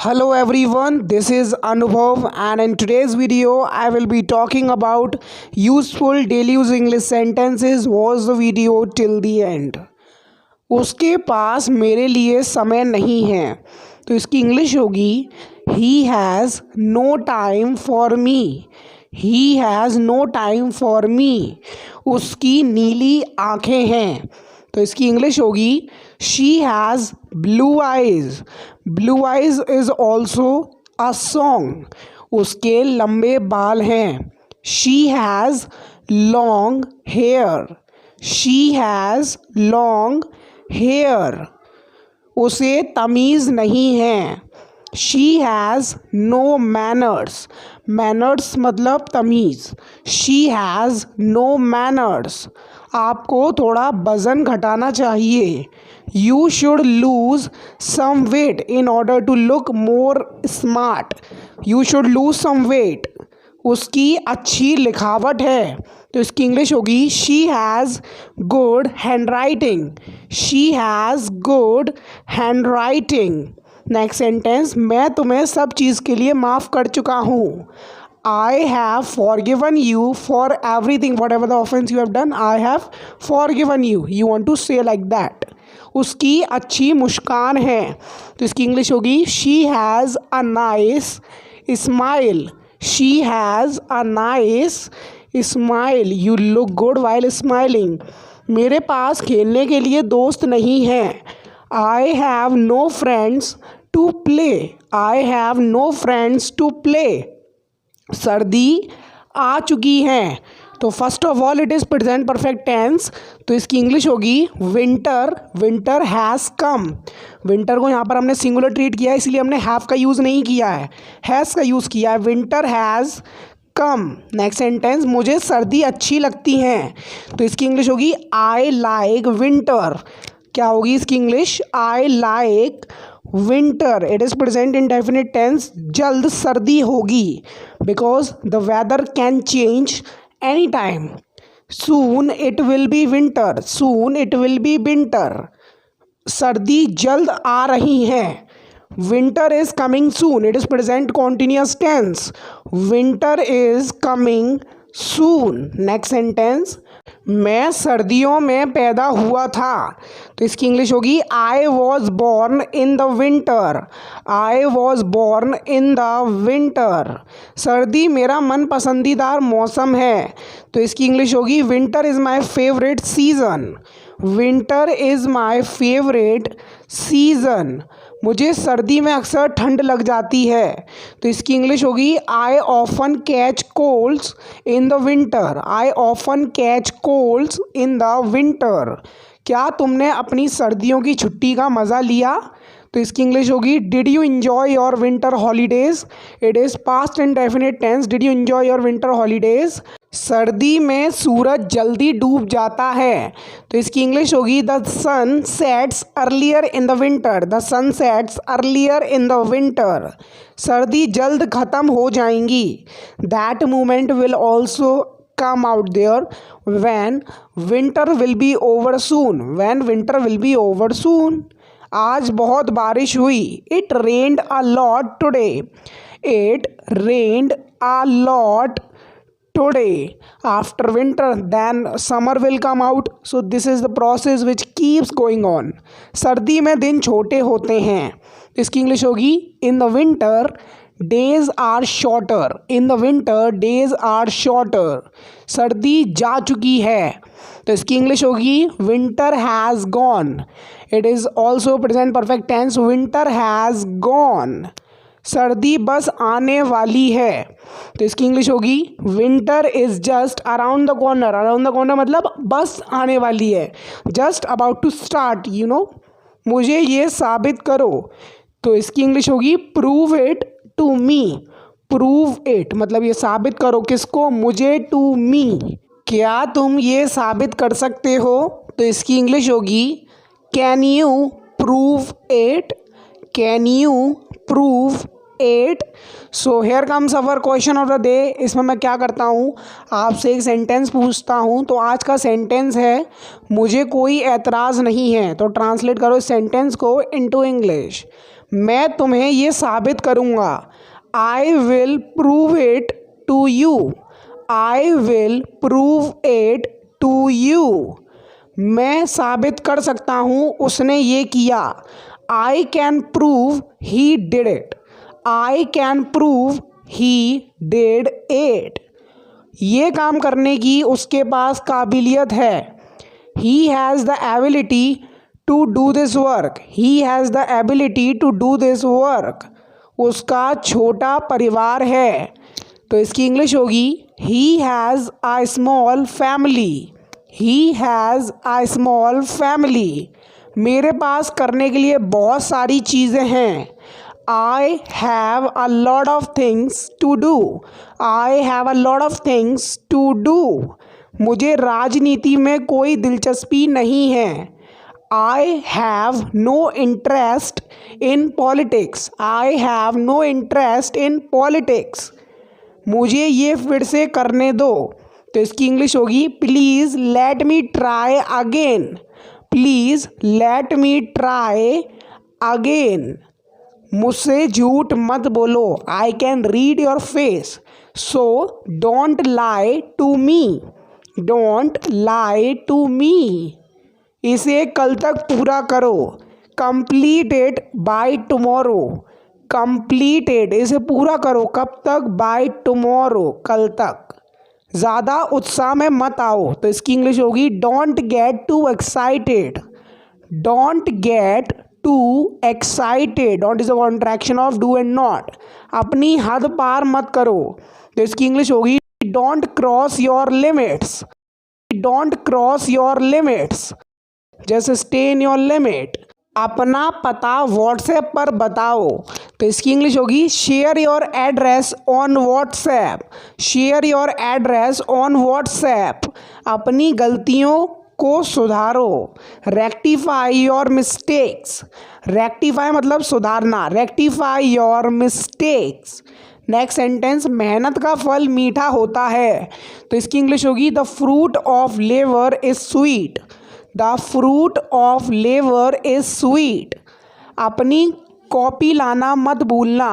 Hello everyone, this is Anubhav and in today's video I will be talking about useful daily use English sentences. Watch the video till the end. उसके पास मेरे लिए समय नहीं है तो इसकी English होगी He has no time for me. He has no time for me. उसकी नीली आँखें हैं तो इसकी इंग्लिश होगी She has blue eyes. Blue eyes is also a song. उसके लंबे बाल हैं She has long hair. She has long hair. उसे तमीज़ नहीं है She has no manners. Manners मतलब तमीज़. She has no manners. आपको थोड़ा वज़न घटाना चाहिए You should lose some weight in order to look more smart. You should lose some weight. उसकी अच्छी लिखावट है तो इसकी इंग्लिश होगी She has good handwriting. She has good handwriting. Next sentence मैं तुम्हें सब चीज़ के लिए माफ़ कर चुका हूँ I have forgiven you for everything. Whatever the offense you have done, I have forgiven you. You want to say like that. उसकी अच्छी मुस्कान है तो इसकी इंग्लिश होगी She has a nice smile. She has a nice smile. You look good while smiling. मेरे पास खेलने के लिए दोस्त नहीं हैं I have no friends to play. I have no friends to play. सर्दी आ चुकी है तो first of all it is present perfect tense तो इसकी इंग्लिश होगी winter. Winter has come. Winter को यहाँ पर हमने सिंगुलर ट्रीट किया है इसलिए हमने हैव का यूज़ नहीं किया है, हैज़ का यूज़ किया है. Winter has come. Next sentence मुझे सर्दी अच्छी लगती हैं तो इसकी इंग्लिश होगी आई लाइक विंटर. क्या होगी इसकी English I like winter. It is present इन डेफिनिट टेंस. जल्द सर्दी होगी because the weather can change any time. Soon it will be winter. Soon it will be winter. सर्दी जल्द आ रही है. Winter is coming soon. It is present continuous tense. Winter is coming soon. Next sentence मैं सर्दियों में पैदा हुआ था तो इसकी इंग्लिश होगी I was born in the winter. I was born in the winter. सर्दी मेरा मन पसंदीदार मौसम है तो इसकी इंग्लिश होगी winter is my favourite season. Winter is my favourite season. मुझे सर्दी में अक्सर ठंड लग जाती है तो इसकी इंग्लिश होगी I often catch colds in the winter. I often catch colds in the winter. क्या तुमने अपनी सर्दियों की छुट्टी का मज़ा लिया तो इसकी इंग्लिश होगी did you enjoy your winter holidays. It is past and definite tense. Did you enjoy your winter holidays. सर्दी में सूरज जल्दी डूब जाता है तो इसकी इंग्लिश होगी the sun sets earlier in the winter. The sun sets earlier in the winter. सर्दी जल्द ख़त्म हो जाएंगी. That moment will also come out there when winter will be over soon. When winter will be over soon. आज बहुत बारिश हुई. It rained a lot today. It rained a lot today. After winter then summer will come out. So this is the process which keeps going on. सर्दी में दिन छोटे होते हैं इसकी इंग्लिश होगी in the winter days are shorter. In the winter days are shorter. सर्दी जा चुकी है तो इसकी इंग्लिश होगी winter has gone. It is also present perfect tense. Winter has gone. सर्दी बस आने वाली है तो इसकी इंग्लिश होगी winter is just around the corner. Around the corner मतलब बस आने वाली है. Just about to start, you know. मुझे ये साबित करो तो इसकी इंग्लिश होगी prove it to me. Prove it मतलब ये साबित करो किसको मुझे. To me. क्या तुम ये साबित कर सकते हो तो इसकी इंग्लिश होगी can you prove it. Can you prove it. So here comes our question of the day. इसमें मैं क्या करता हूँ आपसे एक सेंटेंस पूछता हूँ तो आज का सेंटेंस है मुझे कोई एतराज़ नहीं है. तो ट्रांसलेट करो इस सेंटेंस को इनटू इंग्लिश. मैं तुम्हें ये साबित करूँगा। I will prove it to you. I will prove it to you. मैं साबित कर सकता हूँ उसने ये किया। I can prove he did it. I can prove he did it. ये काम करने की उसके पास काबिलियत है। He has the ability to do this work. He has the ability to do this work. उसका छोटा परिवार है, तो इसकी इंग्लिश होगी he has a small family. He has a small family. मेरे पास करने के लिए बहुत सारी चीज़ें हैं। I have a lot of things to do. I have a lot of things to do. मुझे राजनीति में कोई दिलचस्पी नहीं है। I have no interest in politics. I have no interest in politics. मुझे ये फिर से करने दो, तो इसकी इंग्लिश होगी please let me try again. Please let me try again. मुझसे झूठ मत बोलो। I can read your face, so don't lie to me. Don't lie to me. इसे कल तक पूरा करो। Complete it by tomorrow. Complete it, इसे पूरा करो। कब तक? बाय टुमारो, कल तक। ज़्यादा उत्साह में मत आओ, तो इसकी इंग्लिश होगी don't get to excited. Don't get to excited. Don't is a contraction of do and not. अपनी हद पार मत करो, तो इसकी इंग्लिश होगी don't cross your limits. Don't cross your limits, जैसे स्टे इन योर लिमिट। अपना पता व्हाट्सएप पर बताओ, तो इसकी इंग्लिश होगी share your address on WhatsApp. Share your address on WhatsApp. अपनी गलतियों को सुधारो। Rectify your mistakes. रेक्टिफाई मतलब सुधारना। Rectify your mistakes. Next sentence, मेहनत का फल मीठा होता है, तो इसकी इंग्लिश होगी the fruit of labour is sweet. The fruit of labour is sweet. अपनी कॉपी लाना मत भूलना।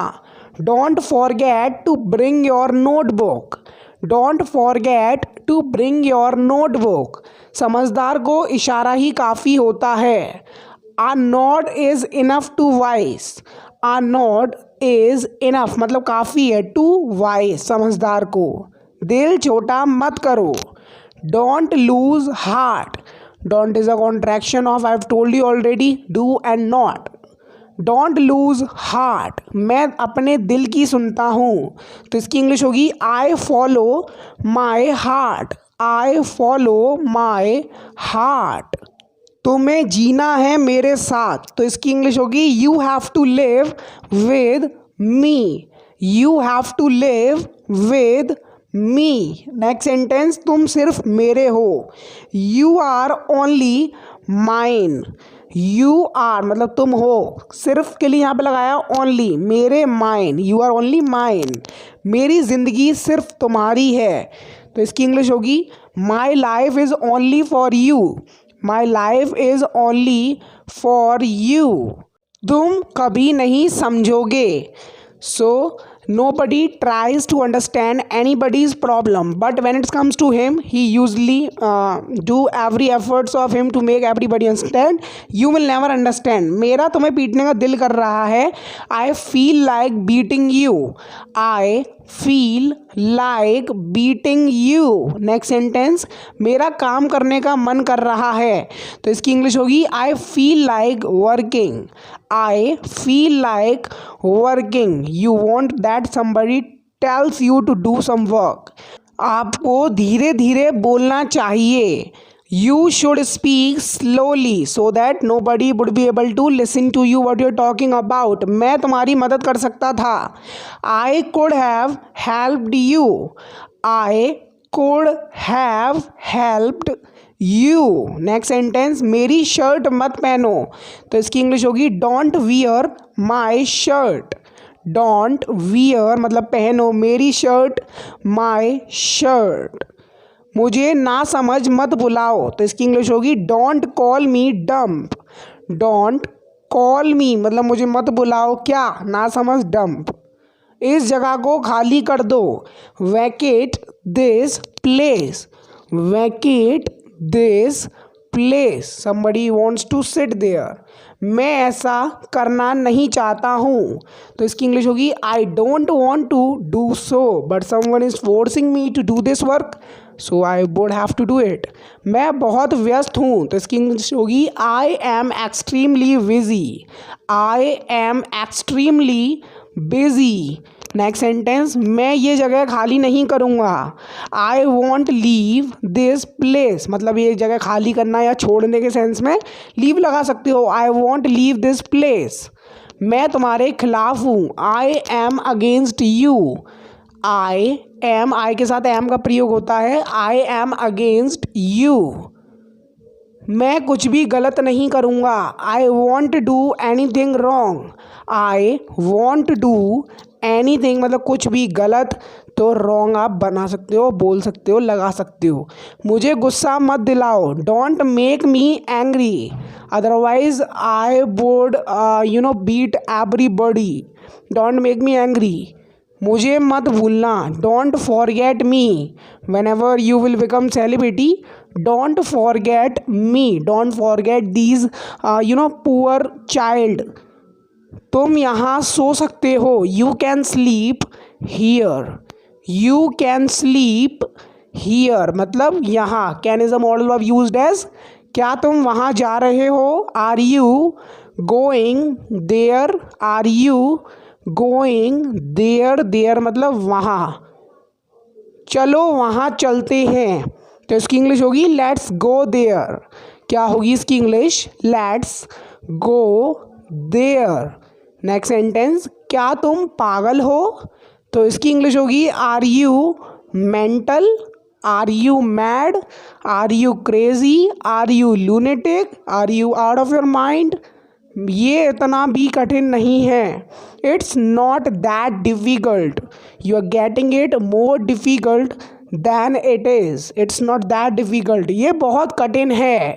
Don't forget to bring your notebook. Don't forget to bring your notebook. समझदार को इशारा ही काफ़ी होता है। A nod is enough to wise. A nod is enough मतलब काफ़ी है, टू वाइस समझदार को। दिल छोटा मत करो। Don't lose heart. Don't is a contraction of I have told you already do and not. Don't lose heart, मैं अपने दिल की सुनता हूँ, तो इसकी इंग्लिश होगी I follow my heart. I follow my heart. तुम्हें जीना है मेरे साथ, तो इसकी इंग्लिश होगी you have to live with me. You have to live with me. Next sentence, तुम सिर्फ मेरे हो। You are only mine. You are मतलब तुम हो, सिर्फ के लिए यहाँ पे लगाया ओनली, मेरे mine. You are only mine. मेरी ज़िंदगी सिर्फ तुम्हारी है, तो इसकी इंग्लिश होगी my life is only for you. My life is only for you. तुम कभी नहीं समझोगे। सो nobody tries to understand anybody's problem, but when it comes to him, he usually do every efforts of him to make everybody understand. You will never understand. मेरा तुम्हें पीटने का दिल कर रहा है। I feel like beating you. I feel like beating you. Next sentence, मेरा काम करने का मन कर रहा है, तो इसकी इंग्लिश होगी I feel like working. I feel like working. You want that somebody tells you to do some work. आपको धीरे धीरे बोलना चाहिए। You should speak slowly so that nobody would be able to listen to you what you're talking about. मैं तुम्हारी मदद कर सकता था। I could have helped you. I could have helped you. Next sentence, मेरी शर्ट मत पहनो, तो इसकी इंग्लिश होगी don't wear my shirt. Don't wear मतलब पहनो मेरी शर्ट, माई शर्ट। मुझे ना समझ मत बुलाओ, तो इसकी इंग्लिश होगी don't call me dump. Don't call me मतलब मुझे मत बुलाओ, क्या ना समझ डंप। इस जगह को खाली कर दो, vacate this place, vacate this place, somebody wants to sit there. मैं ऐसा करना नहीं चाहता हूँ, तो इसकी इंग्लिश होगी I don't want to do so but someone is forcing me to do this work, so I would have to do it. मैं बहुत व्यस्त हूँ, तो इसकी इंग्लिश होगी I am extremely busy, I am extremely busy. Next sentence, मैं ये जगह खाली नहीं करूँगा, I want leave this place, मतलब ये जगह खाली करना या छोड़ने के सेंस में लीव लगा सकते हो, I want leave this place. मैं तुम्हारे खिलाफ हूँ, I am against you, I am, I के साथ एम का प्रयोग होता है, आई एम अगेंस्ट यू। मैं कुछ भी गलत नहीं करूँगा, I want do anything wrong, I want do anything मतलब कुछ भी गलत, तो रॉन्ग आप बना सकते हो, बोल सकते हो, लगा सकते हो। मुझे गुस्सा मत दिलाओ, don't make me angry, otherwise I would beat everybody, don't make me angry. मुझे मत भूलना, don't forget me, whenever you will become celebrity don't forget me, don't forget these poor child. तुम यहाँ सो सकते हो, you can sleep here, you can sleep here मतलब यहाँ। Can is a modal of used as, क्या तुम वहाँ जा रहे हो, are you going there, are you going there, there मतलब वहाँ। चलो वहाँ चलते हैं, तो इसकी इंग्लिश होगी लेट्स गो देयर। क्या होगी इसकी English, let's go there. Next sentence, क्या तुम पागल हो, तो इसकी इंग्लिश होगी are you mental, are you mad, are you crazy, are you lunatic, are you out of your mind. ये इतना भी कठिन नहीं है, it's not that difficult, you are getting it more difficult than it is, it's not that difficult, ये बहुत कठिन है,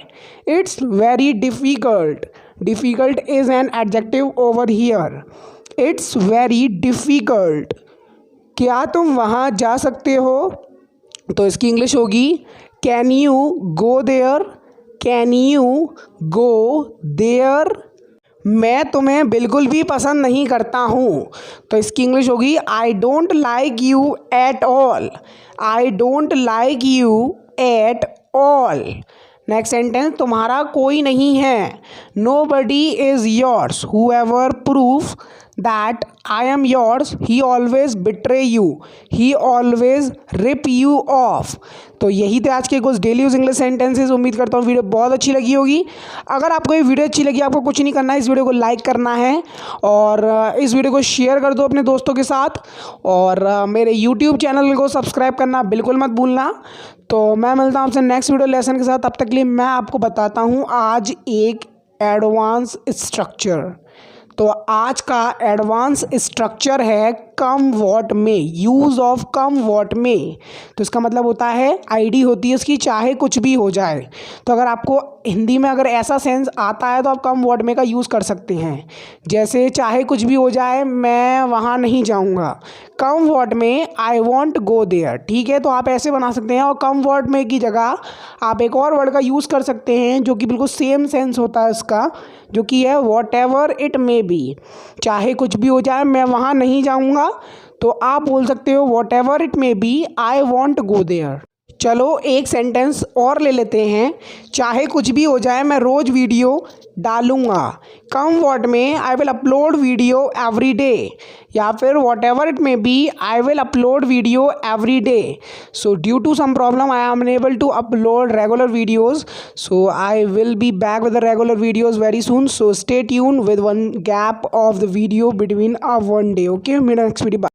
it's very difficult. Difficult is an adjective over here, it's very difficult. क्या तुम वहाँ जा सकते हो, तो इसकी इंग्लिश होगी can you go there, can you go there. मैं तुम्हें बिल्कुल भी पसंद नहीं करता हूँ, तो इसकी इंग्लिश होगी I don't like you at all, I don't like you at all. Next sentence, तुम्हारा कोई नहीं है, nobody is yours, however proof that I am yours he always betray you, he always rip you off. तो यही थे आज के कुछ डेली यूज इंग्लिश सेंटेंसेस। उम्मीद करता हूँ वीडियो बहुत अच्छी लगी होगी। अगर आपको ये वीडियो अच्छी लगी, आपको कुछ नहीं करना है, इस वीडियो को लाइक करना है और इस वीडियो को शेयर कर दो अपने दोस्तों के साथ, और मेरे यूट्यूब चैनल को सब्सक्राइब करना बिल्कुल मत भूलना। तो मैं मिलता हूँ आपसे नेक्स्ट वीडियो लेसन के साथ, तब तक के लिए मैं आपको बताता हूँ आज एक एडवांस स्ट्रक्चर। तो आज का एडवांस स्ट्रक्चर है कम वॉट में, यूज़ ऑफ कम वॉट में। तो इसका मतलब होता है, आईडी होती है उसकी चाहे कुछ भी हो जाए। तो अगर आपको हिंदी में अगर ऐसा सेंस आता है तो आप कम वॉट में का यूज़ कर सकते हैं। जैसे चाहे कुछ भी हो जाए, मैं वहाँ नहीं जाऊँगा, कम what may I want go there. ठीक है, तो आप ऐसे बना सकते हैं। और कम वॉट में की जगह आप एक और वर्ड का यूज़ कर सकते हैं जो कि बिल्कुल सेम सेंस होता है उसका, जो कि है what ever it may B. चाहे कुछ भी हो जाए, मैं वहाँ नहीं जाऊँगा, तो आप बोल सकते हो whatever it may be I want go there. चलो एक सेंटेंस और ले लेते हैं, चाहे कुछ भी हो जाए मैं रोज़ वीडियो डालूँगा। Come what may I will upload video every day, या फिर whatever it may be I will upload video every day. So due to some problem I am unable to upload regular videos, so I will be back with the regular videos very soon. So stay tuned with one gap of the video between one day. Okay, मेरा next video. Bye.